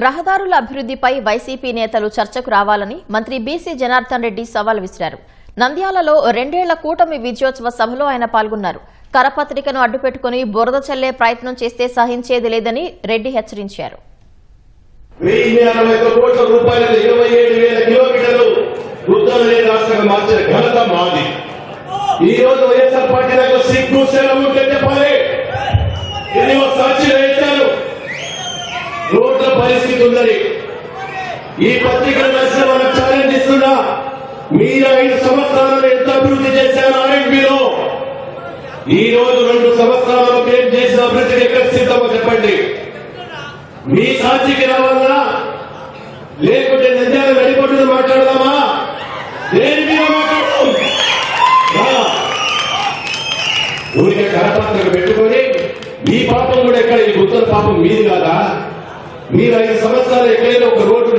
రహదారుల అభివృద్ధిపై వైసీపీ నేతలు చర్చకు రావాలని మంత్రి బీసీ జనార్దన్ రెడ్డి సవాల్ విసిరారు. నంద్యాలలో 2 ఏళ్ల కూటమి విజయోత్సవ సభలో ఆయన పాల్గొన్నారు. కరపత్రికను అడ్డుపెట్టుకుని బురద చల్లే ప్రయత్నం చేస్తే సహించేది లేదని రెడ్డి హెచ్చరించారు. 1060 కోట్ల రూపాయలతో 27,000 కిలోమీటర్లు వృద్ధులనే రాష్ట్రంగా మార్చిన ఘనత మాది. ఈ రోజు వైఎస్ఆర్ పార్టీ నాకు సిగ్గు సెలవు చెప్పాలి. ఎన్నో సాక్షులు వేశారు. రోడ్ల పరిస్థితి ఉందని ఈ పత్రికలు రాసిన మనం ఛాలెంజ్ ఇస్తున్నా. మీరు 5 సంవత్సరాలు ఎంత అభివృద్ధి చేశారు ఆర్ఎండ్బిలో? ఈ రోజు 2 సంవత్సరాల్లో మేము చేసిన అభివృద్ధికి ఎక్కడ సిద్ధమో చెప్పండి. మీ సాక్షికి రావాలా లేకుంటే నంద్యాల వెళ్ళిపోతుంది మాట్లాడదామా? దేని మీద మాట్లాడదాం? ఊరికే కరపత్రిక పెట్టుకొని ఈ పాపం కూడా ఎక్కడ, ఈ గుర్తుల పాపం మీది కాదా? మీరు 5 సంవత్సరాలు ఎక్కడైనా ఒక రోడ్డు